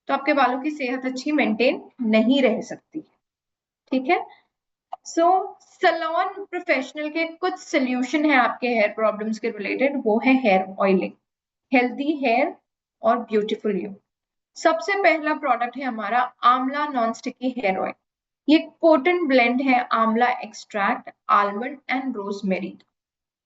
तो आपके बालों की सेहत अच्छी मेंटेन नहीं रह सकती। ठीक है। सो सैलून प्रोफेशनल के कुछ सोल्यूशन है आपके हेयर प्रॉब्लम्स के रिलेटेड, वो है हेयर ऑयलिंग, हेल्दी हेयर और ब्यूटीफुल यू। सबसे पहला प्रोडक्ट है हमारा आंवला नॉन स्टिकी हेयर ऑयल। ये पोटेंट ब्लेंड है आंवला एक्सट्रैक्ट, आलमंड एंड रोजमेरी।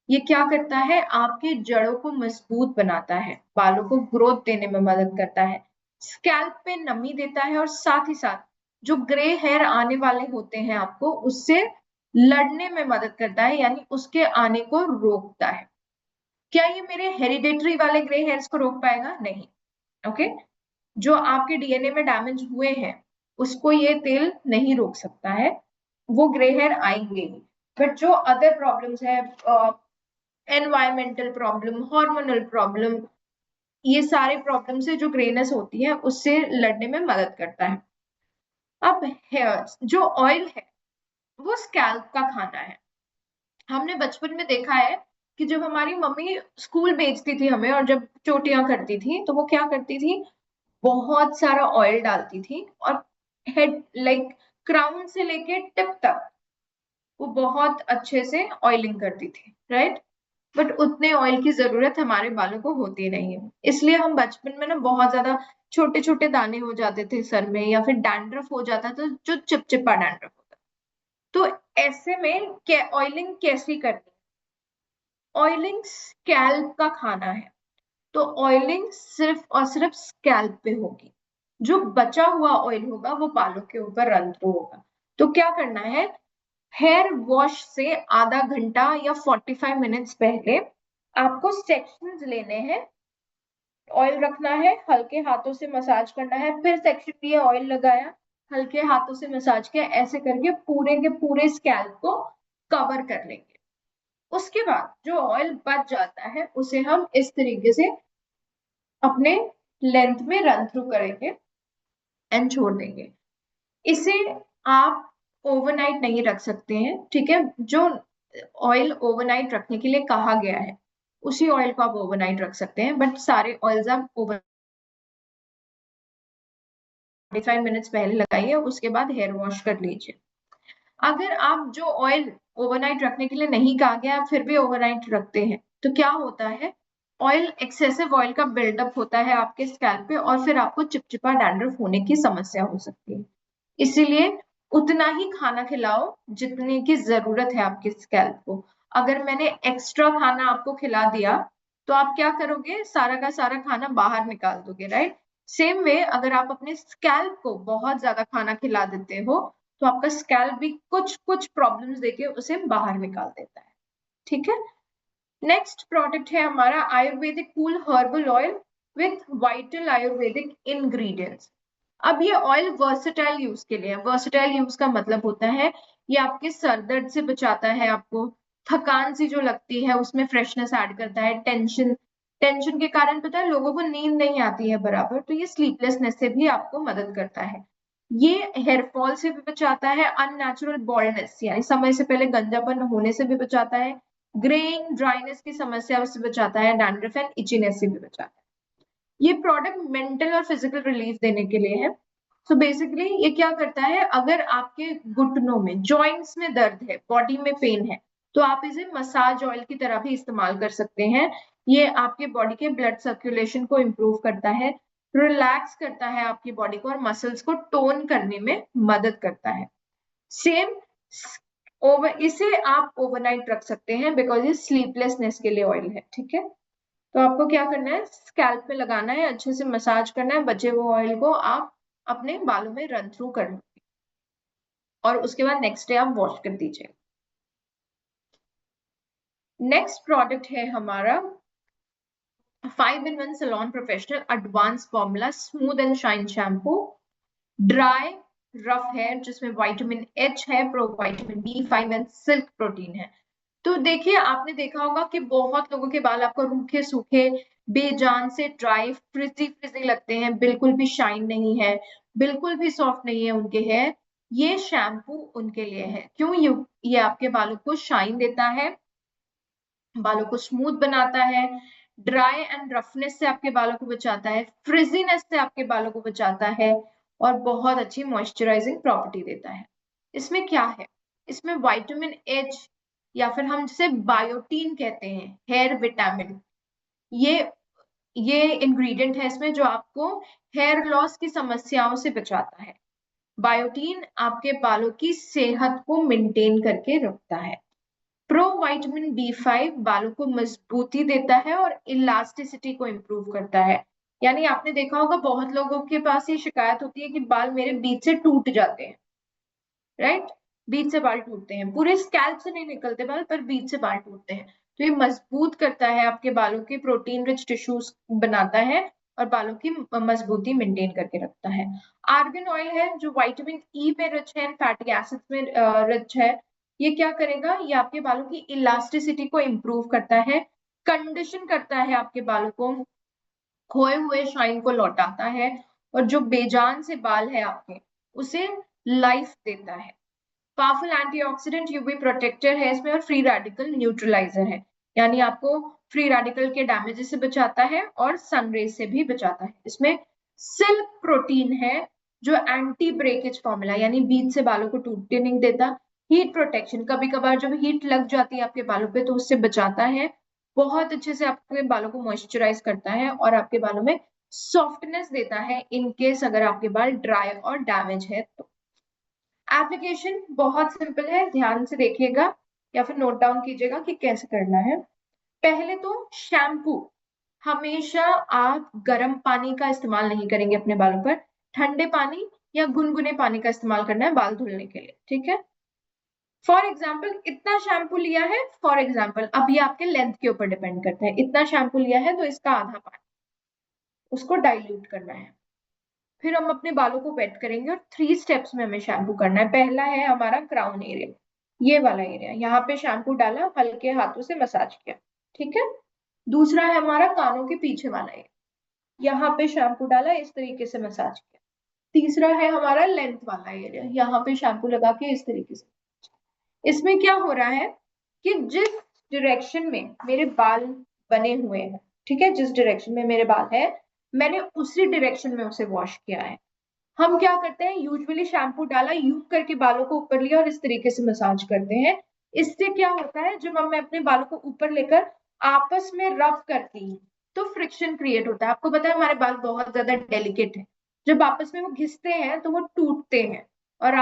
ये क्या करता है, आपके जड़ों को मजबूत बनाता है, बालों को ग्रोथ देने में मदद करता है, स्कैल्प पे नमी देता है और साथ ही साथ जो ग्रे हेयर आने वाले होते हैं आपको उससे लड़ने में मदद करता है, यानी उसके आने को रोकता है। क्या ये मेरे हेरिडेटरी वाले ग्रे हेयर्स को रोक पाएगा? नहीं। ओके। जो आपके डीएनए में डैमेज हुए हैं उसको ये तेल नहीं रोक सकता है, वो ग्रे हेयर आएंगे ही। बट जो अदर प्रॉब्लम्स है, एनवायरमेंटल प्रॉब्लम, हार्मोनल प्रॉब्लम, ये सारे प्रॉब्लम से जो ग्रेनेस होती है उससे लड़ने में मदद करता है। अब हेयर जो ऑयल है वो स्कैल्प का खाना है। हमने बचपन में देखा है कि जब हमारी मम्मी स्कूल भेजती थी हमें और जब चोटियां करती थी तो वो क्या करती थी, बहुत सारा ऑयल डालती थी और हेड लाइक क्राउन से लेके टिप तक वो बहुत अच्छे से ऑयलिंग करती थी, राइट। बट उतने ऑयल की जरूरत हमारे बालों को होती नहीं है, इसलिए हम बचपन में ना बहुत ज्यादा छोटे छोटे दाने हो जाते थे सर में या फिर डैंड्रफ हो जाता था, जो चिपचिपा डैंड्रफ होता। तो ऐसे में ऑयलिंग कैसी करनी, ऑयलिंग स्कैल्प का खाना है, तो ऑयलिंग सिर्फ और सिर्फ स्कैल्प पे होगी। जो बचा हुआ ऑयल होगा वो बालों के ऊपर रन थ्रू होगा। तो क्या करना है, हेयर वॉश से आधा घंटा या 45 मिनट्स पहले आपको सेक्शंस लेने हैं, ऑयल रखना है, हल्के हाथों से मसाज करना है, फिर सेक्शन लिया, ऑयल लगाया, हल्के हाथों से मसाज किया, ऐसे करके पूरे के पूरे स्कैल्प को कवर कर लेंगे। उसके बाद जो ऑयल बच जाता है उसे हम इस तरीके से अपने लेंथ में रन थ्रू करेंगे एंड छोड़ देंगे। इसे आप ओवरनाइट नहीं रख सकते हैं, ठीक है। जो ऑयल ओवरनाइट रखने के लिए कहा गया है उसी ऑयल को आप ओवरनाइट रख सकते हैं, बट सारे ऑयल्स आप ओवर 45 मिनट्स पहले लगाइए, उसके बाद हेयर वॉश कर लीजिए। अगर आप जो ऑयल ओवरनाइट रखने के लिए नहीं कहा गया आप फिर भी ओवरनाइट रखते हैं तो क्या होता है, ऑयल एक्सेसिव ऑयल का बिल्डअप होता है आपके स्कैल्प पे और फिर आपको चिपचिपा डैंड्रफ होने की समस्या हो सकती है। इसीलिए उतना ही खाना खिलाओ जितने की जरूरत है आपके स्कैल्प को। अगर मैंने एक्स्ट्रा खाना आपको खिला दिया तो आप क्या करोगे, सारा का सारा खाना बाहर निकाल दोगे, राइट। सेम वे अगर आप अपने स्कैल्प को बहुत ज्यादा खाना खिला देते हो तो आपका स्कैल्प भी कुछ कुछ प्रॉब्लम्स देके उसे बाहर निकाल देता है। ठीक है। नेक्स्ट प्रोडक्ट है हमारा Ayurvedic cool herbal oil with vital Ayurvedic ingredients. अब ये ऑयल वर्सेटाइल यूज के लिए है। वर्सेटाइल यूज का मतलब होता है ये आपके सर दर्द से बचाता है, आपको थकान सी जो लगती है उसमें फ्रेशनेस ऐड करता है, टेंशन टेंशन के कारण पता है लोगों को नींद नहीं आती है बराबर, तो ये स्लीपलेसनेस से भी आपको मदद करता है। ये हेयर फॉल से भी बचाता है, अननेचुरल बॉल्डनेस यानी समय से पहले गंजापन होने से भी बचाता है, ग्रेइंग ड्राइनेस की समस्या से बचाता है, डैंड्रफ एंड इचीनेस से भी बचाता है। ये प्रोडक्ट मेंटल और फिजिकल रिलीफ देने के लिए है। सो बेसिकली ये क्या करता है, अगर आपके घुटनों में जॉइंट्स में दर्द है, बॉडी में पेन है, तो आप इसे मसाज ऑयल की तरह भी इस्तेमाल कर सकते हैं। ये आपके बॉडी के ब्लड सर्कुलेशन को इम्प्रूव करता है, रिलैक्स करता है आपकी बॉडी को और मसल्स को टोन करने में मदद करता है। सेम ओवर इसे आप ओवरनाइट रख सकते हैं बिकॉज ये स्लीपलेसनेस के लिए ऑयल है। ठीक है। तो आपको क्या करना है, स्कैल्प पे लगाना है, अच्छे से मसाज करना है, बचे हुए ऑयल को आप अपने बालों में रन थ्रू कर लीजिए और उसके बाद नेक्स्ट डे आप वॉश कर दीजिए। नेक्स्ट प्रोडक्ट है हमारा 5-in-1 salon professional advance formula smooth and shine shampoo, dry rough hair जिसमें विटामिन एच है, pro vitamin B5 and silk protein है। तो देखिए आपने देखा होगा कि बहुत लोगों के बाल आपको रूखे सूखे बेजान से ड्राई फ्रिजी फ्रिजी लगते हैं, बिल्कुल भी शाइन नहीं है, बिल्कुल भी सॉफ्ट नहीं है उनके हेयर। ये शैम्पू उनके लिए है। क्यों? ये आपके बालों को शाइन देता है, बालों को स्मूथ बनाता है, ड्राई एंड रफनेस से आपके बालों को बचाता है, फ्रिजीनेस से आपके बालों को बचाता है, और बहुत अच्छी मॉइस्चराइजिंग प्रॉपर्टी देता है। इसमें क्या है, इसमें विटामिन एच या फिर हम जिसे बायोटीन कहते हैं, हेयर विटामिन, ये ये इंग्रेडिएंट है इसमें जो आपको हेयर लॉस की समस्याओं से बचाता है। बायोटीन आपके बालों की सेहत को मेंटेन करके रखता है। प्रो विटामिन बी5 बालों को मजबूती देता है और इलास्टिसिटी को इम्प्रूव करता है। यानी आपने देखा होगा बहुत लोगों के पास ये शिकायत होती है कि बाल मेरे बीच से टूट जाते हैं, राइट? बीच से बाल टूटते हैं, पूरे स्कैल्प से नहीं निकलते बाल, पर बीच से बाल टूटते हैं। तो ये मजबूत करता है आपके बालों के, प्रोटीन रिच टिश्यूज बनाता है और बालों की मजबूती मेंटेन करके रखता है। आर्गन ऑयल है जो विटामिन ई पे रिच है, फैटी एसिड्स में रिच है। ये क्या करेगा, ये आपके बालों की इलास्टिसिटी को इम्प्रूव करता है, कंडीशन करता है आपके बालों को, खोए हुए शाइन को लौटाता है, और जो बेजान से बाल है आपके उसे लाइफ देता है। पावरफुल एंटीऑक्सीडेंट, यूवी प्रोटेक्टर है इसमें, और फ्री रेडिकल न्यूट्रलाइजर है, यानी आपको फ्री रेडिकल के डैमेज से बचाता है और सनरेज से भी बचाता है। इसमें सिल्क प्रोटीन है जो एंटी ब्रेकेज फॉर्मूला, यानी बीच से बालों को टूटने नहीं देता। हीट प्रोटेक्शन, कभी कभार जब हीट लग जाती है आपके बालों पे तो उससे बचाता है। बहुत अच्छे से आपके बालों को मॉइस्चराइज करता है और आपके बालों में सॉफ्टनेस देता है इन केस अगर आपके बाल ड्राई और डैमेज है तो। एप्लीकेशन बहुत सिंपल है, ध्यान से देखिएगा या फिर नोट डाउन कीजिएगा कि कैसे करना है। पहले तो शैम्पू, हमेशा आप गर्म पानी का इस्तेमाल नहीं करेंगे अपने बालों पर, ठंडे पानी या गुनगुने पानी का इस्तेमाल करना है बाल धुलने के लिए, ठीक है? फॉर एग्जाम्पल इतना शैम्पू लिया है, फॉर एग्जाम्पल, अब ये आपके लेंथ के ऊपर डिपेंड करता है, इतना शैम्पू लिया है तो इसका आधा पानी, उसको डाइल्यूट करना है। फिर हम अपने बालों को वेट करेंगे और 3 स्टेप्स में हमें शैम्पू करना है। पहला है हमारा क्राउन एरिया, ये वाला एरिया, यहाँ पे शैम्पू डाला, हल्के हाथों से मसाज किया, ठीक है? दूसरा है हमारा कानों के पीछे वाला एरिया, यहाँ पे शैम्पू डाला, इस तरीके से मसाज किया। तीसरा है हमारा लेंथ वाला एरिया, यहाँ पे शैम्पू लगा के इस तरीके से। इसमें क्या हो रहा है कि जिस डायरेक्शन में मेरे बाल बने हुए हैं, ठीक है, जिस डायरेक्शन में मेरे बाल है, मैंने उसी डायरेक्शन में उसे वॉश किया है। हम क्या करते हैं, यूजुअली शैम्पू डाला, यूज करके बालों को ऊपर लिया और इस तरीके से मसाज करते हैं। इससे क्या होता है, जब मैं अपने बालों को ऊपर लेकर आपस में रब करती हूँ तो फ्रिक्शन क्रिएट होता है। आपको पता है हमारे बाल बहुत ज्यादा डेलिकेट है, जब आपस में वो घिसते हैं तो वो टूटते हैं, और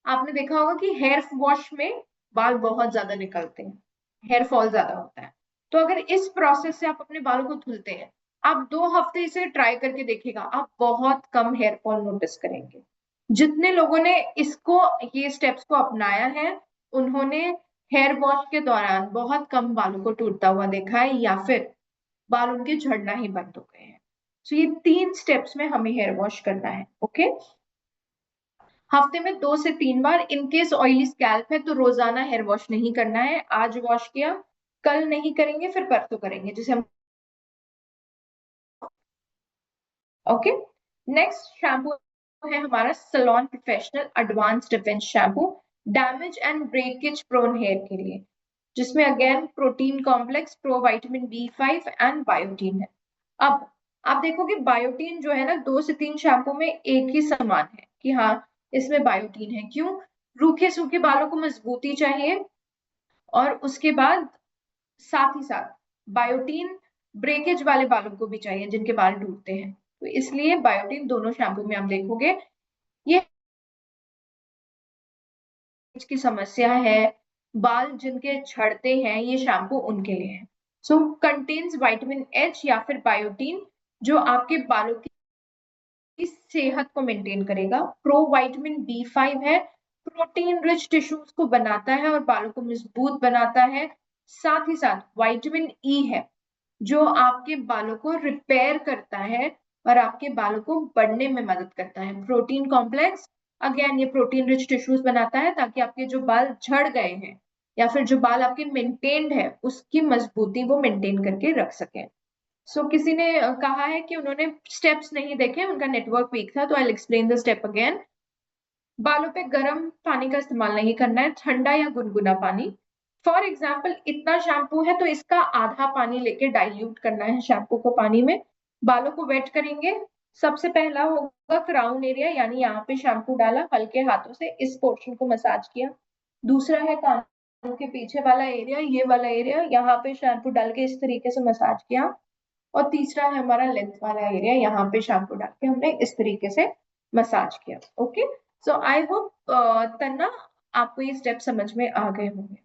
आपने देखा होगा कि हेयर वॉश में बाल बहुत ज्यादा निकलते हैं, हेयर फॉल ज्यादा होता है। तो अगर इस प्रोसेस से आप अपने बालों को धुलते हैं, आप 2 हफ्ते इसे ट्राई करके देखिएगा, आप बहुत कम हेयर फॉल नोटिस करेंगे। जितने लोगों ने ये स्टेप्स को अपनाया है, उन्होंने हेयर वॉश के दौरान बहुत कम बालों को टूटता हुआ देखा है, या फिर बाल उनके झड़ना ही बंद हो गए हैं। तो ये 3 स्टेप्स में हमें हेयर वॉश करना है, ओके? हफ्ते में 2 से 3 बार। इन केस ऑयली स्कैल्प है तो रोजाना हेयर वॉश नहीं करना है, आज वॉश किया, कल नहीं करेंगे, फिर परसों करेंगे, जिसे हम, ओके? नेक्स्ट शैम्पू है हमारा salon professional advance defence shampoo, damage and breakage prone hair के लिए, जिसमें again protein complex, pro vitamin बी5 एंड बायोटीन है। अब आप देखोगे बायोटीन जो है ना, 2 से 3 शैम्पू में एक ही समान है कि हाँ इसमें बायोटीन है। क्यों? रूखे सूखे बालों को मजबूती चाहिए, और उसके बाद साथ ही साथ बायोटीन ब्रेकेज वाले बालों को भी चाहिए जिनके बाल टूटते हैं, तो इसलिए बायोटीन दोनों शैम्पू में आप देखोगे। ये की समस्या है, बाल जिनके झड़ते हैं, ये शैम्पू उनके लिए है। सो कंटेन्स विटामिन एच या फिर बायोटीन, जो आपके बालों की सेहत को मेंटेन करेगा। प्रो विटामिन बी5 है, प्रोटीन रिच टिश्यूज को बनाता है और बालों को मजबूत बनाता है। साथ ही साथ विटामिन ई है जो आपके बालों को रिपेयर करता है और आपके बालों को बढ़ने में मदद करता है। प्रोटीन कॉम्प्लेक्स, अगेन ये प्रोटीन रिच टिश्यूज बनाता है ताकि आपके जो बाल झड़ गए हैं या फिर जो बाल आपके मेंटेन्ड है उसकी मजबूती वो मेंटेन करके रख सके। किसी ने कहा है कि उन्होंने स्टेप्स नहीं देखे, उनका नेटवर्क वीक था, तो I explain the step again. बालों पे गर्म पानी का इस्तेमाल नहीं करना है, ठंडा या गुनगुना पानी। फॉर एग्जाम्पल इतना शैम्पू है तो इसका आधा पानी लेके डाइल्यूट करना है शैम्पू को पानी में, बालों को वेट करेंगे। सबसे पहला होगा क्राउन एरिया, यानी यहाँ पे शैम्पू डाला, हल्के हाथों से इस पोर्शन को मसाज किया। दूसरा है कानों के पीछे वाला एरिया, ये वाला एरिया, यहाँ पे शैम्पू डाल के इस तरीके से मसाज किया। और तीसरा है हमारा लेंथ वाला एरिया, यहाँ पे शैम्पू डाल के हमने इस तरीके से मसाज किया। ओके, सो आई होप तन्ना आपको ये स्टेप समझ में आ गए होंगे।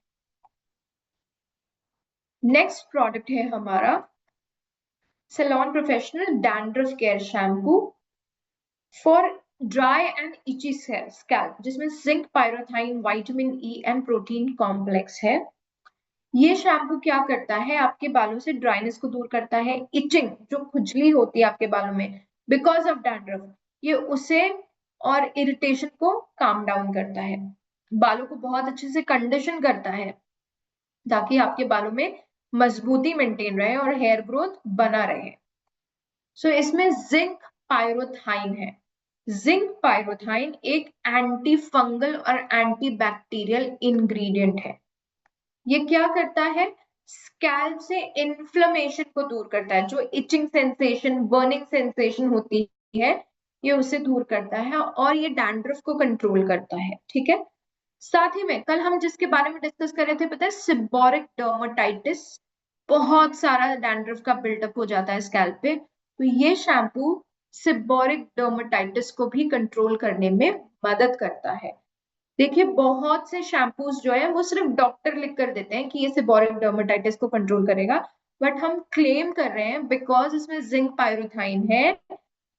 नेक्स्ट प्रोडक्ट है हमारा salon professional dandruff care shampoo for dry and itchy scalp, जिसमें zinc, pyrithione, vitamin E and protein complex है। ये शैम्पू क्या करता है, आपके बालों से ड्राइनेस को दूर करता है, इचिंग जो खुजली होती है आपके बालों में बिकॉज ऑफ डैंड्रफ, ये उसे और इरिटेशन को काम डाउन करता है, बालों को बहुत अच्छे से कंडीशन करता है ताकि आपके बालों में मजबूती मेंटेन रहे और हेयर ग्रोथ बना रहे। सो इसमें जिंक पायरोथाइन है। जिंक पायरोथाइन एक एंटी फंगल और एंटी बैक्टीरियल इंग्रेडिएंट है। ये क्या करता है, स्कैल्प से इन्फ्लेमेशन को दूर करता है, जो इचिंग सेंसेशन, बर्निंग सेंसेशन होती है, ये उसे दूर करता है और ये डैंड्रफ को कंट्रोल करता है। ठीक है, साथ ही में कल हम जिसके बारे में डिस्कस कर रहे थे पता है, सिबोरिक डर्मेटाइटिस, बहुत सारा डैंड्रफ का बिल्डअप हो जाता है स्कैल्प पे, तो ये शैम्पू सिबोरिक डर्मेटाइटिस को भी कंट्रोल करने में मदद करता है। देखिए बहुत से शैम्पूज जो है वो सिर्फ डॉक्टर लिख कर देते हैं कि ये सिबोरिक डर्मेटाइटिस को कंट्रोल करेगा, बट हम क्लेम कर रहे हैं बिकॉज इसमें जिंक पायरोथाइन है,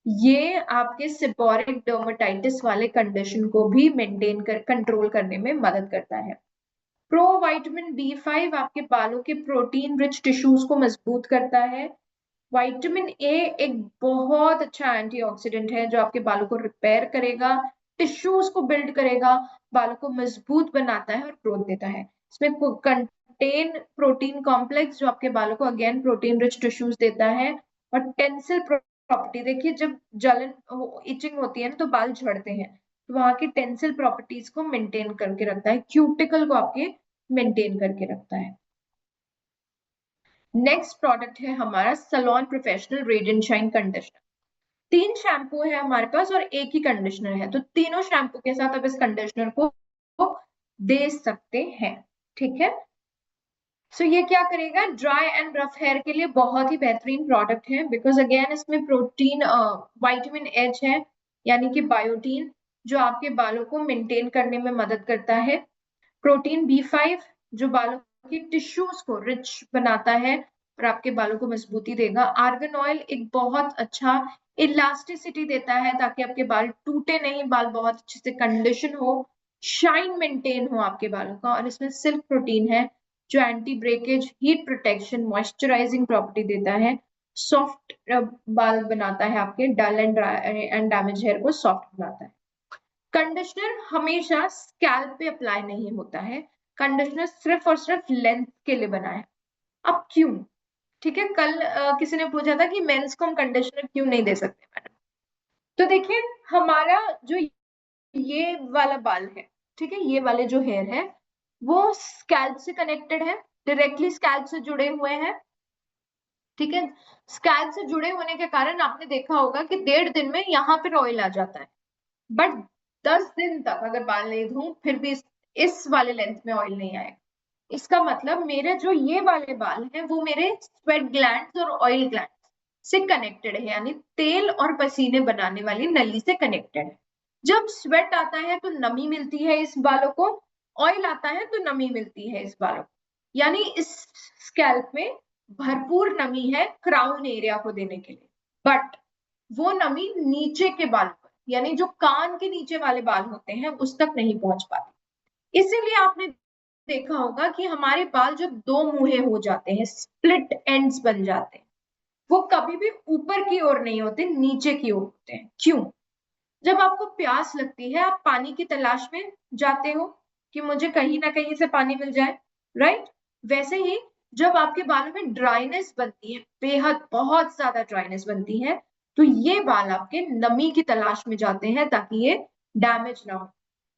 ये आपके सिबोरिक डर्मेटाइटिस वाले कंडीशन को भी मेंटेन कर कंट्रोल करने में मदद करता है। प्रो विटामिन B5 आपके बालों के प्रोटीन रिच टिश्यूज को मजबूत करता है। विटामिन ए एक बहुत अच्छा एंटीऑक्सीडेंट है जो आपके बालों को रिपेयर करेगा, टिश्यूज को बिल्ड करेगा, बालों को मजबूत बनाता है और ग्रोथ देता है। इसमें कंटेन प्रोटीन कॉम्प्लेक्स जो आपके बालों को अगेन प्रोटीन रिच टिश्यूज देता है। और टेंसिल प्रॉपर्टी, देखिए जब जलन इचिंग होती है ना तो बाल झड़ते हैं, तो वहां की टेंसिल प्रॉपर्टीज को मेंटेन करके रखता है, क्यूटिकल को आपके मेंटेन करके रखता है। नेक्स्ट प्रोडक्ट है हमारा salon professional radiant shine conditioner. 3 shampoo है हमारे पास और एक ही कंडीशनर है, तो तीनों शैम्पू के साथ आप इस कंडीशनर को दे सकते हैं। ठीक है, सो ये क्या करेगा, ड्राई एंड रफ हेयर के लिए बहुत ही बेहतरीन प्रोडक्ट है, बिकॉज अगेन इसमें प्रोटीन विटामिन एच है, यानी कि बायोटीन, जो आपके बालों को मेंटेन करने में मदद करता है। प्रोटीन B5 जो बालों के टिश्यूज को रिच बनाता है और आपके बालों को मजबूती देगा। आर्गन ऑयल एक बहुत अच्छा इलास्टिसिटी देता है ताकि आपके बाल टूटे नहीं, बाल बहुत अच्छे से कंडीशन हो, शाइन मेंटेन हो आपके बालों का। और इसमें सिल्क प्रोटीन है जो anti breakage, heat protection, moisturising property देता है, सॉफ्ट बाल बनाता है, आपके डल एंड डैमेज हेयर को सॉफ्ट बनाता है। कंडीशनर हमेशा स्कैल्प पे अप्लाई नहीं होता है, कंडीशनर सिर्फ और सिर्फ लेंथ के लिए बना है। अब क्यों, ठीक है, कल किसी ने पूछा था कि मेंस को हम कंडीशनर क्यों नहीं दे सकते मैडम, तो देखिए हमारा जो ये वाला बाल है, ठीक है, ये वाले जो हेयर है वो स्कैल्प से कनेक्टेड है, डायरेक्टली स्कैल्प से जुड़े हुए हैं। ठीक है, स्कैल्प से जुड़े होने के कारण आपने देखा होगा कि 1.5 दिन में यहाँ पे ऑयल आ जाता है, बट 10 दिन तक अगर बाल नहीं धोऊं फिर भी इस वाले लेंथ में ऑयल नहीं आएगा। इसका मतलब मेरे जो ये वाले बाल हैं वो मेरे स्वेट ग्लैंड्स और ऑयल ग्लैंड्स से कनेक्टेड है, यानी तेल और पसीने बनाने वाली नली से कनेक्टेड है। जब स्वेट आता है तो नमी मिलती है इस बालों को, ऑयल आता है तो नमी मिलती है इस बालों को, यानी इस स्कैल्प में भरपूर नमी है क्राउन एरिया को देने के लिए, बट वो नमी नीचे के बाल पर, यानी जो कान के नीचे वाले बाल होते हैं उस तक नहीं पहुंच पाती। इसीलिए आपने देखा होगा कि हमारे बाल जो दो मुंहे हो जाते हैं, स्प्लिट एंड्स बन जाते हैं, वो कभी भी ऊपर की ओर नहीं होते, नीचे की ओर होते हैं। क्यों, जब आपको प्यास लगती है आप पानी की तलाश में जाते हो कि मुझे कहीं ना कहीं से पानी मिल जाए, राइट, वैसे ही जब आपके बालों में ड्राइनेस बनती है, बेहद बहुत ज्यादा ड्राइनेस बनती है, तो ये बाल आपके नमी की तलाश में जाते हैं ताकि ये डैमेज ना हो।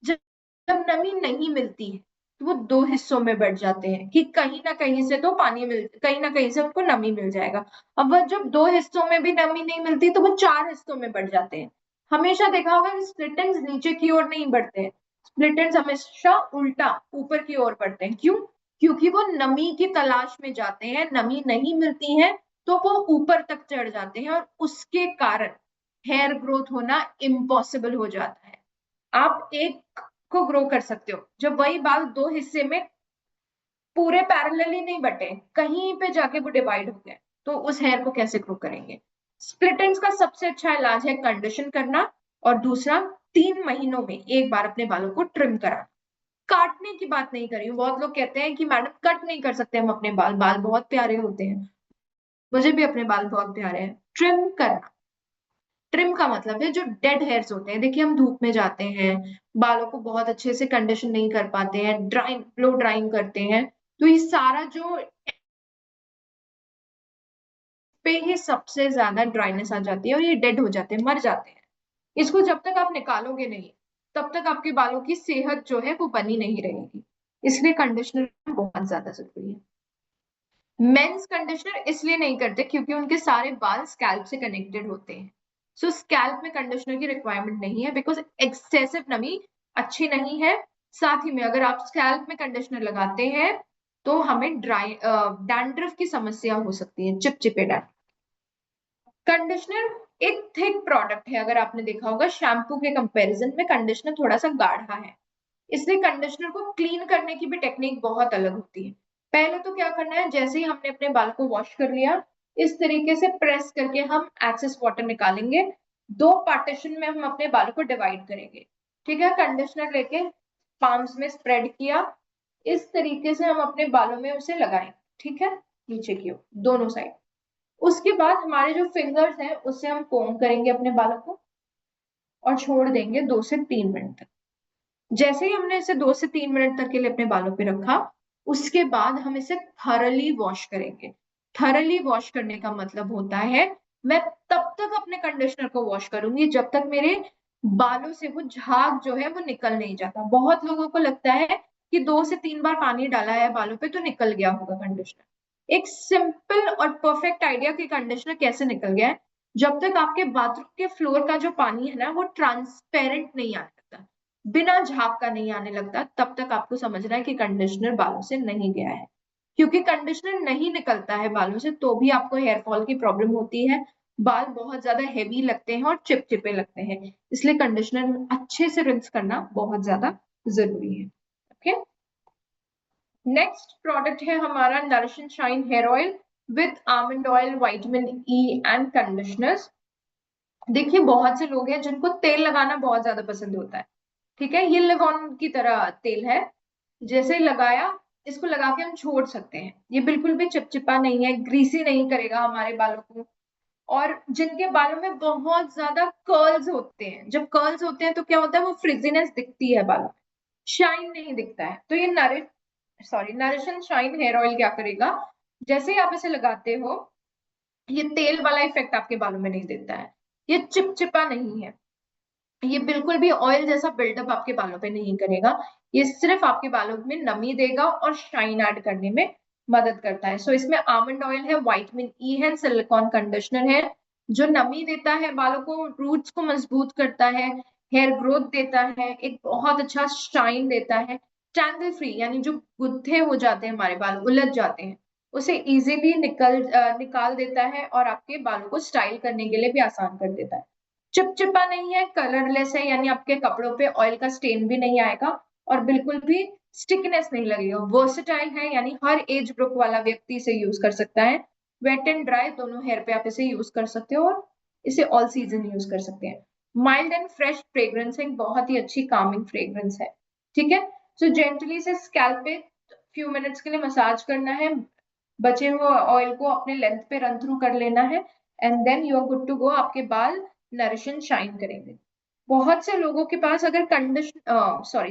जब नमी नहीं मिलती है तो वो 2 हिस्सों में बढ़ जाते हैं कि कहीं ना कहीं से तो कहीं ना कहीं से उनको नमी मिल जाएगा। अब वह जब 2 हिस्सों में भी नमी नहीं मिलती तो वो 4 हिस्सों में बढ़ जाते हैं। हमेशा देखा होगा कि स्प्लिट एंड्स नीचे की ओर नहीं बढ़ते हैं, स्प्लिट एंड्स हमेशा उल्टा ऊपर की ओर बढ़ते हैं। क्यों? क्योंकि वो नमी की तलाश में जाते हैं, नमी नहीं मिलती है तो वो ऊपर तक चढ़ जाते हैं और उसके कारण हेयर ग्रोथ होना इम्पॉसिबल हो जाता है। आप एक को ग्रो कर सकते हो जब वही बाल 2 हिस्से में पूरे पैरेलली नहीं बटे, कहीं पे जाके वो डिवाइड हो गए, तो उस हेयर को कैसे ग्रो करेंगे? स्प्लिट एंड्स का सबसे अच्छा इलाज है कंडीशन करना, और दूसरा 3 महीनों में एक बार अपने बालों को ट्रिम कराना। काटने की बात नहीं कर रही हूँ, बहुत लोग कहते हैं कि मैडम कट नहीं कर सकते हम अपने बाल, बाल बहुत प्यारे होते हैं। मुझे भी अपने बाल बहुत प्यारे हैं। ट्रिम करना, ट्रिम का मतलब है जो डेड हेयर्स होते हैं, देखिए हम धूप में जाते हैं, बालों को बहुत अच्छे से कंडीशन नहीं कर पाते हैं, ड्राइंग ब्लो ड्राइंग करते हैं, तो ये सारा जो पे ही सबसे ज्यादा ड्राइनेस आ जाती है और ये डेड हो जाते हैं, मर जाते हैं। इसको जब तक आप निकालोगे नहीं, तब तक आपके बालों की सेहत जो है वो बनी नहीं रहेगी। इसलिए कंडीशनर बहुत ज्यादा जरूरी है। मेंस कंडीशनर इसलिए नहीं करते क्योंकि उनके सारे बाल स्कैल्प से कनेक्टेड होते हैं। सो स्कैल्प में कंडीशनर की रिक्वायरमेंट नहीं है, बिकॉज एक्सेसिव नमी अच्छी नहीं है। साथ ही में अगर आप स्कैल्प में कंडीशनर लगाते हैं तो हमें डैंड्रफ की समस्या हो सकती है, चिपचिपे डैंड्रफ। कंडीशनर एक थिक प्रोडक्ट है, अगर आपने देखा होगा शैम्पू के कंपैरिजन में कंडीशनर थोड़ा सा गाढ़ा है, इसलिए कंडीशनर को क्लीन करने की भी टेक्निक बहुत अलग होती है। पहले तो क्या करना है, जैसे ही हमने अपने बाल को वॉश कर लिया, इस तरीके से प्रेस करके हम एक्सेस वाटर निकालेंगे। 2 पार्टीशन में हम अपने बालों को डिवाइड करेंगे। ठीक है, कंडीशनर लेके पाम्स में स्प्रेड किया, इस तरीके से हम अपने बालों में उसे लगाएंगे। ठीक है, नीचे की ओर दोनों साइड। उसके बाद हमारे जो फिंगर्स हैं उससे हम कोम करेंगे अपने बालों को और छोड़ देंगे 2 से 3 मिनट तक। जैसे ही हमने इसे 2 से 3 मिनट तक के लिए अपने बालों पे रखा, उसके बाद हम इसे थरली वॉश करेंगे। थरली वॉश करने का मतलब होता है मैं तब तक अपने कंडीशनर को वॉश करूंगी जब तक मेरे बालों से वो झाग जो है वो निकल नहीं जाता। बहुत लोगों को लगता है कि 2 से 3 बार पानी डाला है बालों पे तो निकल गया होगा कंडीशनर। एक सिंपल और परफेक्ट आइडिया कि कंडीशनर कैसे निकल गया है, जब तक आपके बाथरूम के फ्लोर का जो पानी है ना वो ट्रांसपेरेंट नहीं आने लगता, बिना झाग का नहीं आने लगता, तब तक आपको समझना है कि कंडीशनर बालों से नहीं गया है। क्योंकि कंडीशनर नहीं निकलता है बालों से तो भी आपको हेयर फॉल की प्रॉब्लम होती है, बाल बहुत ज्यादा हेवी लगते हैं और चिपचिपे लगते हैं, इसलिए कंडीशनर अच्छे से रिंस करना बहुत ज्यादा जरूरी है। ओके, नेक्स्ट प्रोडक्ट है हमारा nourish and shine hair oil with almond oil, vitamin E and conditioners. देखिए बहुत से लोग हैं जिनको तेल लगाना बहुत ज्यादा पसंद होता है। ठीक है, ये लिव ऑन की तरह तेल है, जैसे लगाया इसको लगा के हम छोड़ सकते हैं, ये बिल्कुल भी चिपचिपा नहीं है, ग्रीसी नहीं करेगा हमारे बालों को। और जिनके बालों में बहुत ज्यादा कर्ल्स होते हैं, जब कर्ल्स होते हैं तो क्या होता है वो फ्रिजीनेस दिखती है बालों में, शाइन नहीं दिखता है, तो ये nourish and shine hair oil क्या करेगा, जैसे ही आप इसे लगाते हो ये तेल वाला इफेक्ट आपके बालों में नहीं देता है, ये चिपचिपा नहीं है, ये बिल्कुल भी ऑयल जैसा बिल्डअप आपके बालों पे नहीं करेगा, ये सिर्फ आपके बालों में नमी देगा और शाइन ऐड करने में मदद करता है। सो इसमें आमंड ऑयल है, विटामिन ई है, सिलिकॉन कंडीशनर है जो नमी देता है बालों को, रूट्स को मजबूत करता है, हेयर ग्रोथ देता है, एक बहुत अच्छा शाइन देता है, टैंगल फ्री यानी जो गुत्थे हो जाते हैं हमारे बाल उलझ जाते हैं उसे इजीली निकाल देता है और आपके बालों को स्टाइल करने के लिए भी आसान कर देता है। चिपचिपा नहीं है, कलरलेस है, यानी आपके कपड़ों पे ऑयल का स्टेन भी नहीं आएगा और बिल्कुल भी स्टिकनेस नहीं लगेगा। वर्सेटाइल है, यानी हर एज ग्रुप वाला व्यक्ति इसे यूज कर सकता है, वेट एंड ड्राई दोनों हेयर पे आप इसे यूज कर सकते हो और इसे ऑल सीजन यूज कर सकते हैं। माइल्ड एंड फ्रेश फ्रेग्रेंस है, बहुत ही अच्छी कामिंग फ्रेग्रेंस है। ठीक है, सो जेंटली से स्कैल्प पे फ्यू मिनट्स के लिए मसाज करना है, बचे हुए ऑयल को अपने लेंथ पे रन थ्रू कर लेना है, and then you are good to go, आपके बाल नरिश एंड शाइन करेंगे। बहुत से लोगों के पास अगर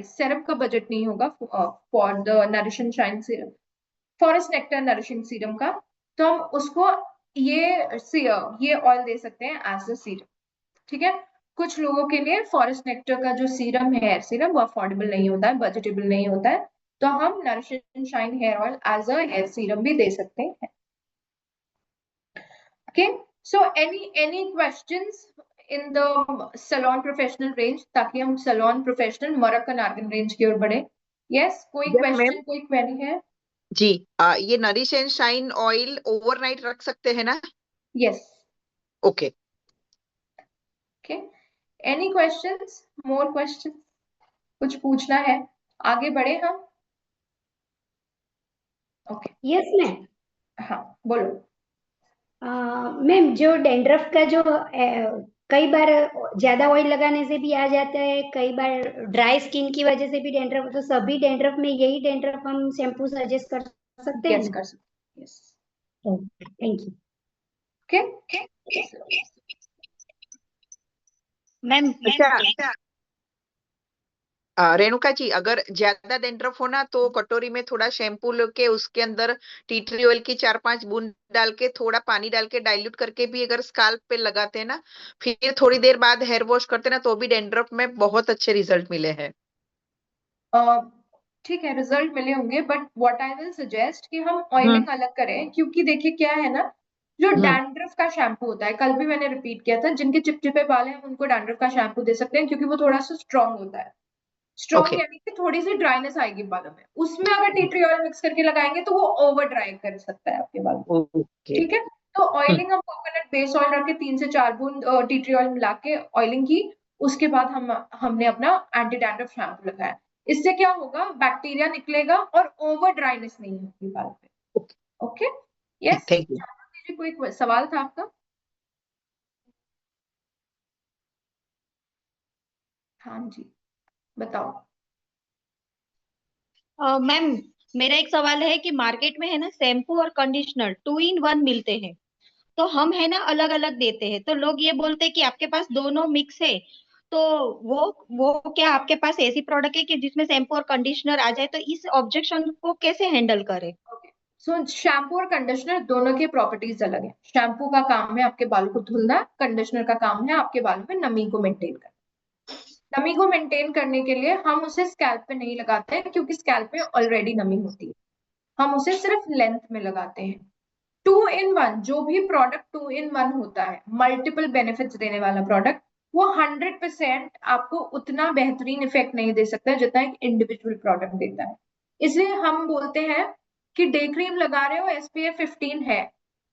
सिरप का बजट नहीं होगा for the nourish and shine serum, forest nectar nourishing serum का, तो हम उसको ये ऑयल दे सकते हैं एज अ सीरम। ठीक है, कुछ लोगों के लिए फॉरेस्ट नेक्टर का जो सीरम है हेयर सीरम वो अफोर्डेबल नहीं होता है, बजटेबल नहीं होता है, तो हम nourish and shine hair oil as a hair serum भी दे सकते हैं। Okay, so any questions in the salon professional range, ताकि हम salon professional Moroccan argan range की ओर बढ़े। यस, कोई यस मैम। क्वेश्चन, कोई क्वेरी है? जी, ये nourish and shine oil overnight रख सकते हैं ना? Yes. Okay. Okay, any questions, more questions, कुछ पूछना है? आगे बढ़े हम? ओके। Yes ma'am. हाँ, बोलो। मैम, जो डैंड्रफ का जो कई बार ज्यादा ऑयल लगाने से भी आ जाता है, कई बार ड्राई स्किन की वजह से भी डैंड्रफ, तो सभी डैंड्रफ में यही डैंड्रफ हम शैम्पू सजेस्ट कर सकते हैं यस, ना? कर सकते। Yes. Thank you okay. Ma'am. अच्छा, रेणुका जी, अगर ज्यादा डेंड्रफ होना तो कटोरी में थोड़ा शैम्पू लेके उसके अंदर टी ट्री ऑयल की 4-5 बूंद डाल के थोड़ा पानी डाल के डाइल्यूट करके भी अगर स्काल्प पे लगाते हैं ना, फिर थोड़ी देर बाद हेयर वॉश करते हैं ना, तो भी डेंड्रफ में बहुत अच्छे रिजल्ट मिले हैं। ठीक है, रिजल्ट मिले होंगे, but what I will suggest कि हम ऑयलिंग अलग करें, क्योंकि देखिए क्या है ना, जो डैंड्रफ का शैम्पू होता है, कल भी मैंने रिपीट किया था, जिनके चिपचिपे बाल हैं उनको डैंड्रफ का शैम्पू दे सकते हैं, क्योंकि वो थोड़ा सा स्ट्रांग होता है। Strong okay. यानी कि थोड़ी सी ड्राइनेस आएगी बालों में, उसमें अगर टी ट्री ऑयल मिक्स करके लगाएंगे तो वो ओवर ड्राई कर सकता है आपके बाल को। ओके। ठीक है, तो ऑयलिंग हम कोकोनट बेस ऑयल रख के 3 से 4 बूंद टी ट्री ऑयल मिला के ऑयलिंग की, उसके बाद हमने अपना एंटी डैंड्रफ शैम्पू लगाया। इससे क्या होगा, बैक्टीरिया निकलेगा और ओवर ड्राइनेस नहीं होगी बाल पे। Okay, yes. Thank you. कोई सवाल था आपका? हाँ जी, बताओ। मैम, मेरा एक सवाल है कि मार्केट में है ना शैम्पू और कंडीशनर 2 in 1 मिलते हैं, तो हम है ना अलग अलग देते हैं, तो लोग ये बोलते हैं कि आपके पास दोनों मिक्स है, तो वो क्या आपके पास ऐसी प्रोडक्ट है कि जिसमें शैम्पू और कंडीशनर आ जाए, तो इस ऑब्जेक्शन को कैसे हैंडल करें? सो शैम्पू और कंडीशनर दोनों की प्रॉपर्टीज अलग है। शैम्पू का काम है आपके बालों को धुलना, कंडीशनर का काम है आपके बालों में नमी को मेंटेन करना। नमी को मेंटेन करने के लिए हम उसे स्कैल्प पे नहीं लगाते हैं, क्योंकि स्कैल्प में ऑलरेडी नमी होती है, हम उसे सिर्फ लेंथ में लगाते हैं। 2 in 1, जो भी प्रोडक्ट 2 in 1 होता है, मल्टीपल बेनिफिट्स देने वाला प्रोडक्ट, वो 100% आपको उतना बेहतरीन इफेक्ट नहीं दे सकता जितना एक इंडिविजुअल प्रोडक्ट देता है। इसलिए हम बोलते हैं कि डे क्रीम लगा रहे हो, SPF 15 है,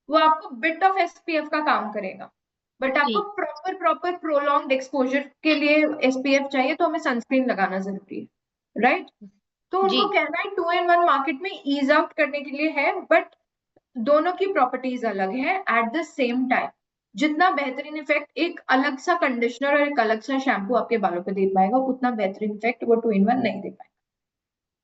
वो आपको बिट ऑफ SPF का काम करेगा, बट आपको जी प्रॉपर प्रोलॉन्ग्ड एक्सपोजर के लिए SPF चाहिए, तो हमें सनस्क्रीन लगाना जरूरी है, राइट? तो जी उनको कहना है 2 in 1 मार्केट में ईज आउट करने के लिए है, बट दोनों की प्रॉपर्टीज अलग है। एट द सेम टाइम जितना बेहतरीन इफेक्ट एक अलग सा कंडीशनर और एक अलग सा शैम्पू आपके बालों पे दे पाएगा, उतना बेहतरीन इफेक्ट वो 2 in 1 नहीं दे पाएगा।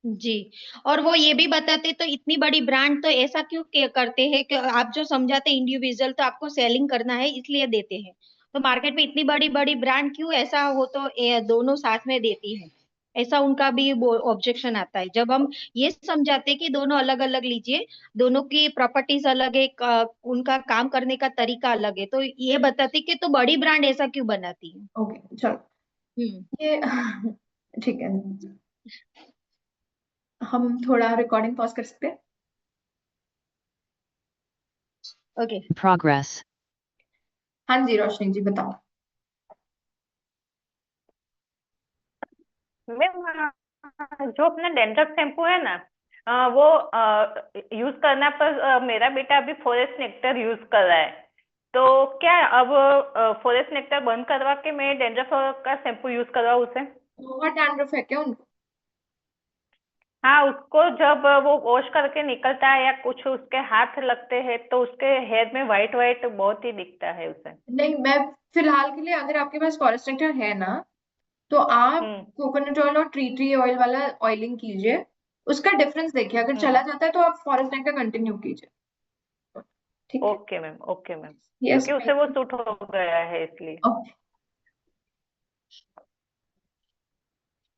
जी। और वो ये भी बताते, तो इतनी बड़ी ब्रांड तो ऐसा क्यों करते हैं कि आप जो समझाते इंडिविजुअल, तो आपको सेलिंग करना है इसलिए देते हैं, तो मार्केट में इतनी बड़ी बड़ी ब्रांड क्यों ऐसा हो, तो दोनों साथ में देती है, ऐसा उनका भी ऑब्जेक्शन आता है। जब हम ये समझाते हैं कि दोनों अलग अलग लीजिए, दोनों की प्रॉपर्टीज अलग है, उनका काम करने का तरीका अलग है, तो ये बताते कि तो बड़ी ब्रांड ऐसा क्यों बनाती है। ओके, चलो हम्म। ये ठीक है, हम थोड़ा रिकॉर्डिंग पॉज कर सकते हैं? ओके। Progress. हाँ जी, रोशनी जी बताओ। मैम, जो अपना डेंड्रफ शैम्पू है ना, वो यूज करना पर मेरा बेटा अभी फॉरेस्ट नेक्टर यूज कर रहा है, तो क्या अब फॉरेस्ट नेक्टर बंद करवा के मैं डेंड्रफ का शैम्पू यूज करवाऊँ उसे? बहुत डैंड्रफ है क्या उनको? हाँ, उसको जब वो वॉश करके निकलता है या कुछ उसके हाथ लगते हैं, तो उसके हेयर में व्हाइट व्हाइट बहुत ही दिखता है उसे। नहीं, मैं फिलहाल के लिए, अगर आपके पास फॉरेस्ट नेक्टर है ना, तो आप हम्म। कोकोनट ऑयल और ट्री ट्री ऑयल वाला ऑयलिंग कीजिए, उसका डिफरेंस देखिए, अगर चला हम्म। जाता है तो आप फॉरेस्ट नेक्टर कंटिन्यू कीजिए। ठीक है। Okay ma'am, okay ma'am, yes. क्योंकि उसे वो सूट हो गया है इसलिए। ओके।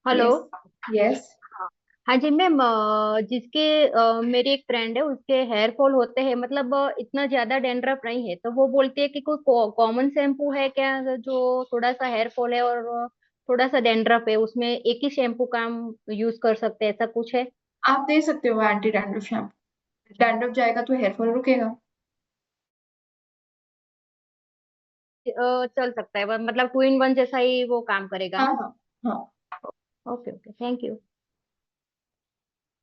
हेलो। यस। यस। हाँ जी मैम, जिसके मेरी एक फ्रेंड है, उसके हेयर फॉल होते हैं, मतलब इतना ज्यादा डैंड्रफ नहीं है, तो वो बोलती है कि कोई कॉमन शैम्पू है क्या जो थोड़ा सा हेयर फॉल है और थोड़ा सा डैंड्रफ है, उसमें एक ही शैम्पू काम यूज कर सकते हैं, ऐसा कुछ है? आप दे सकते हो एंटी डैंड्रफ शैम्पू, डैंड्रफ जाएगा तो हेयर फॉल रुकेगा। चल सकता है, मतलब 2 in 1 जैसा ही वो काम करेगा हाँ ना। हाँ हाँ। Okay okay, thank you.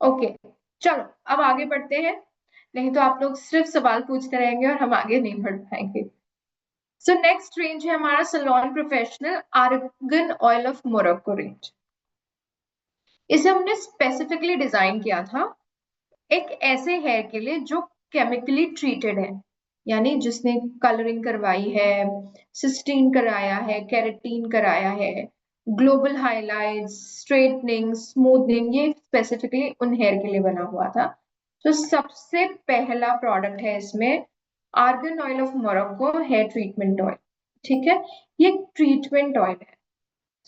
Okay, चलो अब आगे बढ़ते हैं, नहीं तो आप लोग सिर्फ सवाल पूछते रहेंगे और हम आगे नहीं बढ़ पाएंगे। सो नेक्स्ट रेंज है हमारा salon professional argon oil of Morocco range. इसे हमने स्पेसिफिकली डिजाइन किया था एक ऐसे हेयर के लिए जो केमिकली ट्रीटेड है, यानी जिसने कलरिंग करवाई है, सिस्टीन कराया है, केराटिन कराया है, ग्लोबल हाइलाइट्स, स्ट्रेटनिंग, स्मूथनिंग, ये स्पेसिफिकली उन हेयर के लिए बना हुआ था। तो सबसे पहला प्रोडक्ट है इसमें argan oil of Morocco hair treatment oil. ठीक है, ये ट्रीटमेंट ऑयल है।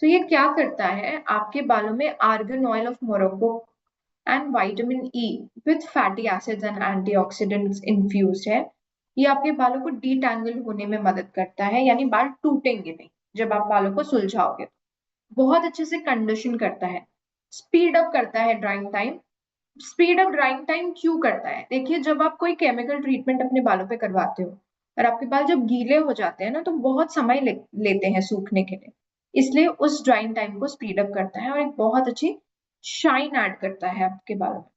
तो ये क्या करता है, आपके बालों में argon oil of Morocco and vitamin E with fatty acids and antioxidants infused है। ये आपके बालों को डीटैंगल होने में मदद करता है, यानी बाल टूटेंगे नहीं जब आप बालों को सुलझाओगे। बहुत अच्छे से कंडीशन करता है, स्पीड अप करता है drawing time. Speed up drawing time क्यों करता है, देखिए जब आप कोई केमिकल ट्रीटमेंट अपने बालों पे करवाते हो और आपके बाल जब गीले हो जाते हैं ना, तो बहुत समय लेते हैं सूखने के लिए, इसलिए उस ड्राइंग टाइम को स्पीड अप करता है और एक बहुत अच्छी शाइन ऐड करता है आपके बालों में।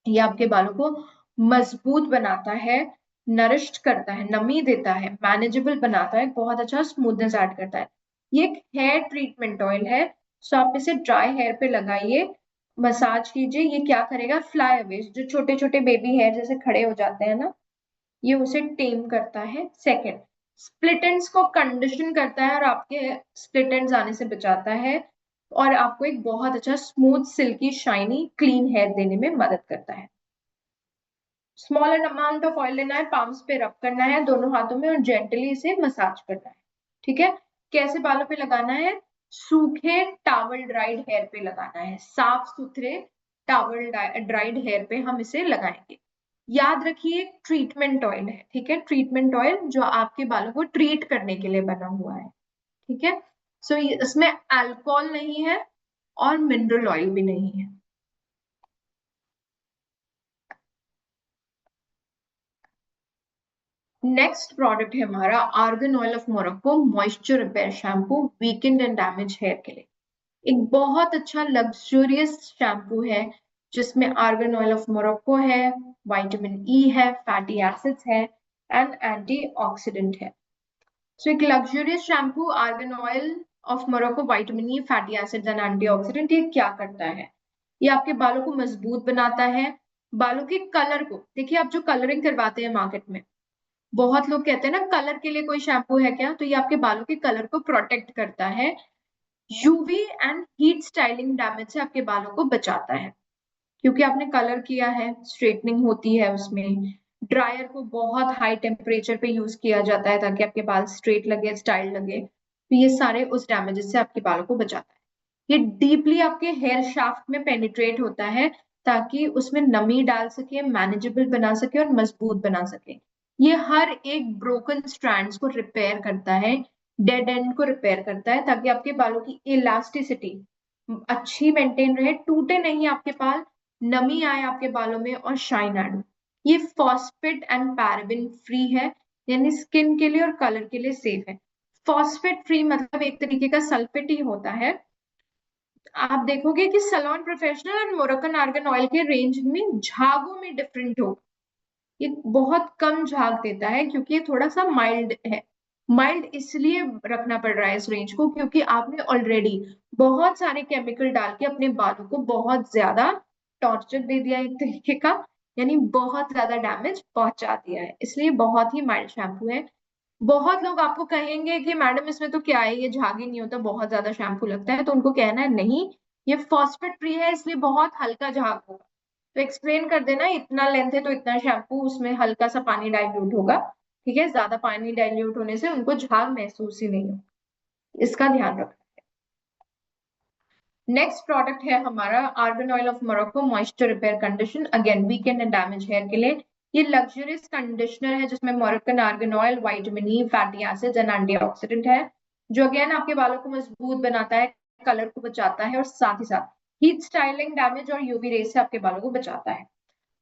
ये आपके बालों को मजबूत बनाता है, नरिश्ड करता है, नमी देता है, मैनेजेबल बनाता है, बहुत अच्छा स्मूथनेस ऐड करता है। ये एक हेयर ट्रीटमेंट ऑयल है, सो आप इसे ड्राई हेयर पे लगाइए, मसाज कीजिए। ये क्या करेगा, फ्लाई अवे जो छोटे छोटे बेबी हेयर जैसे खड़े हो जाते हैं ना, ये उसे टेम करता है। सेकंड, स्प्लिट एंड्स को कंडीशन करता है और आपके स्प्लिट एंड्स आने से बचाता है और आपको एक बहुत अच्छा smooth silky shiny clean hair देने में मदद करता है। स्मॉलर अमाउंट ऑफ ऑयल लेना है, पाम्स पे रब करना है दोनों हाथों में और जेंटली इसे मसाज करना है। ठीक है, कैसे बालों पे लगाना है, सूखे टावल ड्राइड हेयर पे लगाना है, साफ सुथरे टावल ड्राइड हेयर पे हम इसे लगाएंगे। याद रखिए ट्रीटमेंट ऑयल है, ठीक है, ट्रीटमेंट ऑयल जो आपके बालों को ट्रीट करने के लिए बना हुआ है। ठीक है, सो इसमें अल्कोहल नहीं है और मिनरल ऑयल भी नहीं है। नेक्स्ट प्रोडक्ट है हमारा argan oil of Morocco moisture repair shampoo weakened and damage hair के लिए। एक बहुत अच्छा लग्जरियस शैम्पू है जिसमें आर्गन ऑयल ऑफ मोरक्को है, विटामिन ई है, फैटी एसिड्स है एंड एंटीऑक्सीडेंट है। सो एक luxurious shampoo argan oil of Morocco, vitamin E, fatty acids and antioxidant, ये क्या करता है, ये आपके बालों को मजबूत बनाता है। बालों के कलर को देखिए, आप जो कलरिंग करवाते हैं मार्केट में, बहुत लोग कहते हैं ना कलर के लिए कोई शैम्पू है क्या, तो ये आपके बालों के कलर को प्रोटेक्ट करता है, UV and heat styling damage से आपके बालों को बचाता है। क्योंकि आपने कलर किया है, स्ट्रेटनिंग होती है उसमें, ड्रायर को बहुत हाई टेम्परेचर पे यूज किया जाता है ताकि आपके बाल स्ट्रेट लगे, स्टाइल लगे, तो ये सारे उस डैमेजेस से आपके बालों को बचाता है। ये डीपली आपके हेयर शाफ्ट में पेनिट्रेट होता है ताकि उसमें नमी डाल सके, मैनेजेबल बना सके और मजबूत बना सके। ये हर एक ब्रोकन स्ट्रैंड्स को रिपेयर करता है, डेड एंड को रिपेयर करता है ताकि आपके बालों की इलास्टिसिटी अच्छी मेंटेन रहे, टूटे नहीं आपके बाल, नमी आए आपके बालों में और शाइन आए। ये फॉस्फेट एंड पैराबिन फ्री है, यानी स्किन के लिए और कलर के लिए सेफ है। फॉस्फेट फ्री मतलब एक तरीके का सल्फेट ही होता है। आप देखोगे कि सलोन प्रोफेशनल और मोरक्कन आर्गन ऑयल के रेंज में झागों में डिफरेंट होगा। ये बहुत कम झाग देता है क्योंकि ये थोड़ा सा माइल्ड है। माइल्ड इसलिए रखना पड़ रहा है इस रेंज को क्योंकि आपने ऑलरेडी बहुत सारे केमिकल डाल के अपने बालों को बहुत ज्यादा टॉर्चर दे दिया एक तरीके का, यानी बहुत ज्यादा डैमेज पहुंचा दिया है, इसलिए बहुत ही माइल्ड शैम्पू है। बहुत लोग आपको कहेंगे कि मैडम इसमें तो क्या है, ये झाग ही नहीं होता, बहुत ज्यादा शैम्पू लगता है, तो उनको कहना है नहीं, ये फॉस्फेट फ्री है इसलिए बहुत हल्का झाग होगा। तो एक्सप्लेन कर देना, इतना लेंथ है तो इतना शैम्पू, उसमें हल्का सा पानी डाइल्यूट होगा। ठीक है, ज्यादा पानी डाइल्यूट होने से उनको झाग महसूस ही नहीं होगा, इसका ध्यान रखना। नेक्स्ट प्रोडक्ट है हमारा argan oil of Morocco moisture repair condition, again weekend and damage hair के लिए। ये लग्जरियस कंडीशनर है जिसमें Moroccan argan oil, vitamin E, fatty acids and antioxidant है, जो अगेन आपके बालों को मजबूत बनाता है, कलर को बचाता है और साथ ही साथ हीट स्टाइलिंग, डैमेज और यूवी रेज से आपके बालों को बचाता है।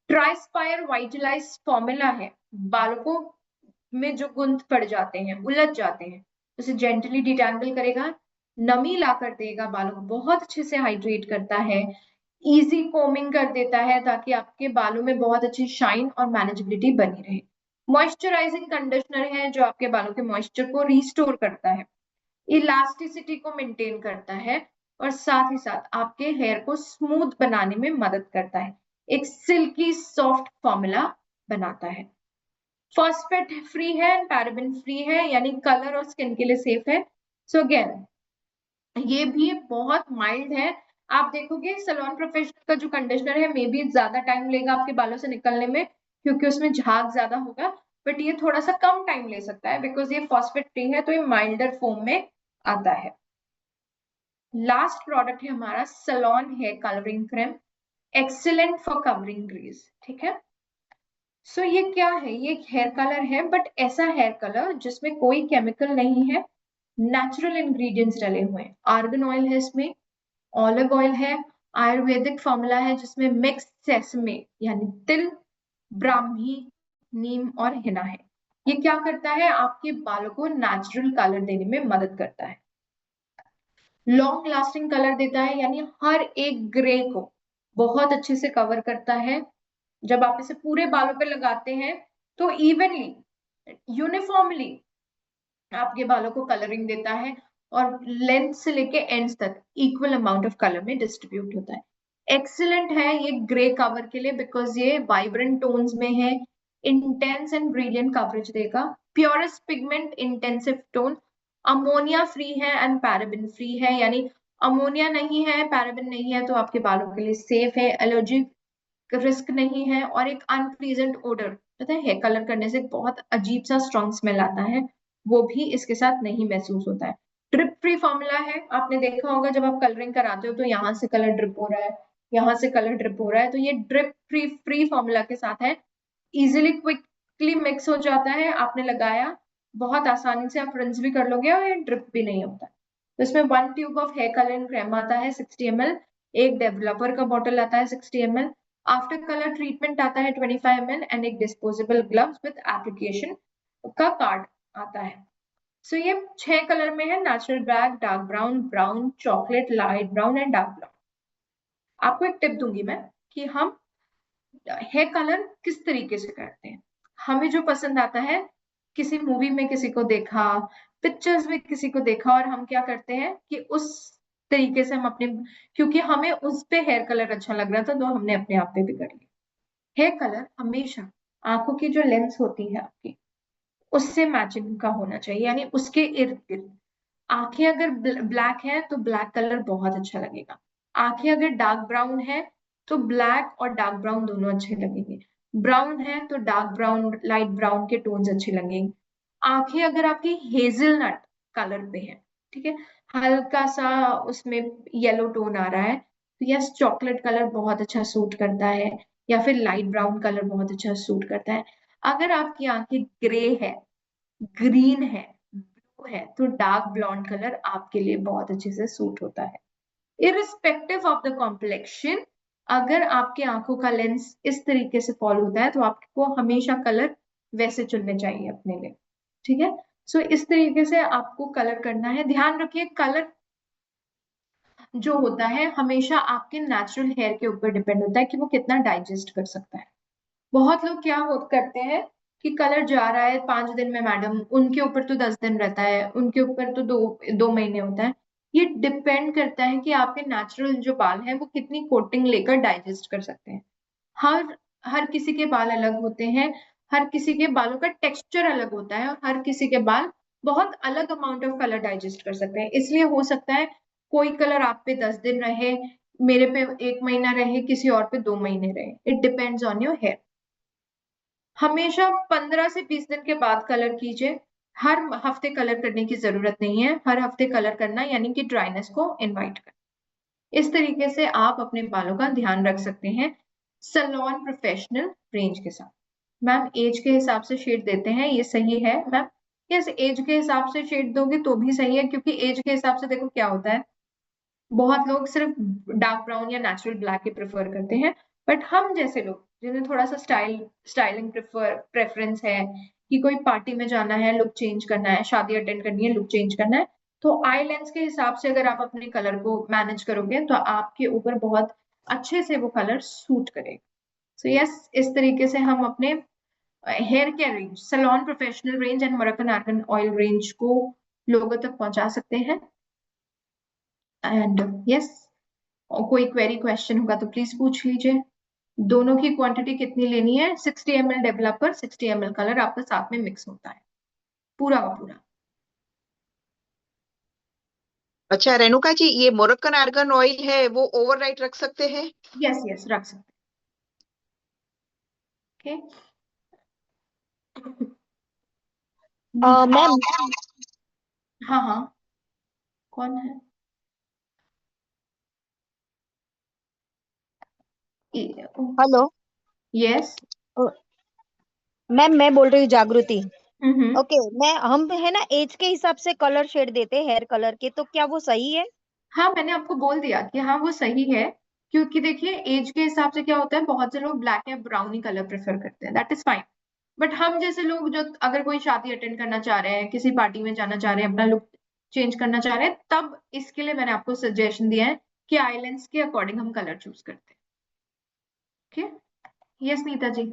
ट्राइस्पायर वाइटलाइज फॉर्मूला है, बालों को में जो गुंथ पड़ जाते हैं, उलझ जाते हैं, उसे जेंटली डिटैंगल करेगा, नमी ला कर देगा, बालों को बहुत अच्छे से हाइड्रेट करता है, इजी कोमिंग कर देता है ताकि आपके बालों में बहुत अच्छी शाइन और मैनेजेबिलिटी बनी रहे। मॉइस्चराइजिंग कंडीशनर है जो आपके बालों के मॉइस्चर को रिस्टोर करता है, इलास्टिसिटी को मेंटेन करता है और साथ ही साथ आपके हेयर को स्मूथ बनाने में मदद करता है, एक सिल्की सॉफ्ट फॉर्मूला बनाता है। फॉस्फेट फ्री है, पैराबेन फ्री है, यानी कलर और स्किन के लिए सेफ है। सो अगेन ये भी बहुत माइल्ड है। आप देखोगे सैलून प्रोफेशनल का जो कंडीशनर है मे बी ज्यादा टाइम लेगा आपके बालों से निकलने में क्योंकि उसमें झाग ज्यादा होगा, बट ये थोड़ा सा कम टाइम ले सकता है बिकॉज ये फॉस्फेट फ्री है, तो ये माइल्डर फॉर्म में आता है। लास्ट प्रोडक्ट है हमारा salon hair colouring cream, excellent for covering greys. ठीक है, सो ये क्या है, ये एक हेयर कलर है बट ऐसा हेयर कलर जिसमें कोई केमिकल नहीं है, नेचुरल इंग्रेडिएंट्स डले हुए हैं। आर्गन ऑयल है इसमें, ऑलिव ऑयल है, आयुर्वेदिक फॉर्मूला है जिसमें मिक्स सेसमे यानी तिल, ब्राह्मी, नीम और हिना है। ये क्या करता है, आपके बालों को नेचुरल कलर देने में मदद करता है, लॉन्ग लास्टिंग कलर देता है, यानी हर एक ग्रे को बहुत अच्छे से कवर करता है। जब आप इसे पूरे बालों पे लगाते हैं तो इवनली, यूनिफॉर्मली आपके बालों को कलरिंग देता है और लेंथ से लेके एंड्स तक इक्वल अमाउंट ऑफ कलर में डिस्ट्रीब्यूट होता है। एक्सीलेंट है ये ग्रे कवर के लिए बिकॉज ये वाइब्रेंट टोन्स में है, इंटेंस एंड ब्रिलियंट कवरेज देगा, purest pigment intensive tone, ammonia free है एंड पैराबेन फ्री है, यानी अमोनिया नहीं है, पैराबेन नहीं है, तो आपके बालों के लिए सेफ है, एलर्जी रिस्क नहीं है, और एक अनप्लीजेंट ओडर, पता है हेयर कलर करने से बहुत अजीब सा स्ट्रॉन्ग स्मेल आता है, वो भी इसके साथ नहीं महसूस होता है। ड्रिप फ्री फॉर्मूला है, आपने देखा होगा जब आप कलरिंग कराते हो तो यहाँ से कलर ड्रिप हो रहा है, यहाँ से कलर ड्रिप हो रहा है, तो ये ड्रिप फ्री फॉर्मूला के साथ है, इजिली क्विकली मिक्स हो जाता है, आपने लगाया बहुत आसानी से आप रिंस भी कर लोगे और ये ड्रिप भी नहीं होता। तो इसमें 1 tube of hair colouring cream आता है 60 ml, एक डेवलपर का बॉटल आता है 60 ml, आफ्टर कलर ट्रीटमेंट आता है 25 ml एंड एक डिस्पोजेबल ग्लव्स विद एप्लीकेशन का कार्ड आता है। सो ये 6 कलर में है, natural black, dark brown, brown, chocolate, light brown and dark brown. आपको एक टिप दूंगी मैं कि हम हेयर कलर किस तरीके से करते हैं। हमें जो पसंद आता है, किसी मूवी में किसी को देखा, पिक्चर्स में किसी को देखा, और हम क्या करते हैं कि उस तरीके से हम अपने, क्योंकि हमें उस पे हेयर कलर अच्छा लग रहा था तो हमने अपने आप पे भी कर लिया। हेयर कलर हमेशा आंखों की जो लेंस होती है आपकी उससे मैचिंग का होना चाहिए, यानी उसके इर्द गिर्द। आंखें अगर ब्लैक है तो ब्लैक कलर बहुत अच्छा लगेगा, आंखें अगर डार्क ब्राउन है तो ब्लैक और डार्क ब्राउन दोनों अच्छे लगेंगे, ब्राउन है तो डार्क ब्राउन लाइट ब्राउन के टोन्स अच्छे लगेंगे। आंखें अगर आपकी हेजलनट कलर पे है, ठीक है, हल्का सा उसमें येलो टोन आ रहा है, तो यस चॉकलेट कलर बहुत अच्छा सूट करता है, या फिर लाइट ब्राउन कलर बहुत अच्छा सूट करता है। अगर आपकी आंखें ग्रे है, ग्रीन है, ब्लू है, तो डार्क ब्लॉन्ड कलर आपके लिए बहुत अच्छे से सूट होता है। इरिस्पेक्टिव ऑफ द कॉम्प्लेक्शन, अगर आपके आंखों का लेंस इस तरीके से फॉल होता है तो आपको हमेशा कलर वैसे चुनने चाहिए अपने लिए, ठीक है। सो इस तरीके से आपको कलर करना है। ध्यान रखिए कलर जो होता है हमेशा आपके नेचुरल हेयर के ऊपर डिपेंड होता है कि वो कितना डाइजेस्ट कर सकता है। बहुत लोग क्या करते हैं कि कलर जा रहा है 5 दिन में मैडम, उनके ऊपर तो 10 दिन रहता है, उनके ऊपर तो दो महीने होता है। ये डिपेंड करता है कि आपके नेचुरल जो बाल हैं वो कितनी कोटिंग लेकर डाइजेस्ट कर सकते हैं। हर हर किसी के बाल अलग होते हैं, हर किसी के बालों का टेक्सचर अलग होता है, और हर किसी के बाल बहुत अलग अमाउंट ऑफ कलर डाइजेस्ट कर सकते हैं। इसलिए हो सकता है कोई कलर आप पे 10 दिन रहे, मेरे पे 1 महीना रहे, किसी और पे 2 महीने रहे। It depends on your hair. हमेशा 15 से 20 दिन के बाद कलर कीजिए, हर हफ्ते कलर करने की जरूरत नहीं है। हर हफ्ते कलर करना यानी कि ड्राइनेस को इनवाइट करना। इस तरीके से आप अपने बालों का ध्यान रख सकते हैं सैलून प्रोफेशनल रेंज के साथ। मैम एज के हिसाब से शेड देते हैं, ये सही है मैम? यस, एज के हिसाब से शेड दोगे तो भी सही है, क्योंकि एज के हिसाब से देखो क्या होता है, बहुत लोग सिर्फ डार्क ब्राउन या नेचुरल ब्लैक ही प्रेफर करते हैं, बट हम जैसे लोग जिन्हें थोड़ा सा स्टाइलिंग प्रेफरेंस है कि कोई पार्टी में जाना है, लुक चेंज करना है, शादी अटेंड करनी है, लुक चेंज करना है, तो आई लेंस के हिसाब से अगर आप अपने कलर को मैनेज करोगे तो आपके ऊपर बहुत अच्छे से वो कलर सूट करेगा। सो यस, इस तरीके से हम अपने hair care range, salon professional range and Moroccan argan oil range को लोगों तक पहुंचा सकते हैं। एंड यस, कोई क्वेरी क्वेश्चन होगा तो प्लीज पूछ लीजिए। दोनों की क्वांटिटी कितनी लेनी है? 60 ml डेवलपर, 60 ml कलर आपका साथ में मिक्स होता है पूरा का पूरा। अच्छा रेणुका जी, ये मोरक्कन आर्गन ऑयल है वो ओवरनाइट रख सकते हैं? यस यस, रख सकते हैं। मैम हाँ हाँ, कौन है? Hello yes. मैम, मैं बोल रही हूँ जागृति। हम्म। ओके, हम है ना एज के हिसाब से कलर शेड देते हैं हेयर कलर के, तो क्या वो सही है? हाँ, मैंने आपको बोल दिया कि हाँ वो सही है, क्योंकि देखिए एज के हिसाब से क्या होता है, बहुत से लोग ब्लैक या ब्राउनी कलर प्रेफर करते हैं, दैट इज फाइन। बट हम जैसे लोग जो अगर कोई शादी अटेंड करना चाह रहे हैं, किसी पार्टी में जाना चाह रहे हैं, अपना लुक चेंज करना चाह रहे हैं, तब इसके लिए मैंने आपको सजेशन दिया है कि आईलेंस के अकॉर्डिंग हम कलर चूज करते हैं। ओके, यस नीता जी।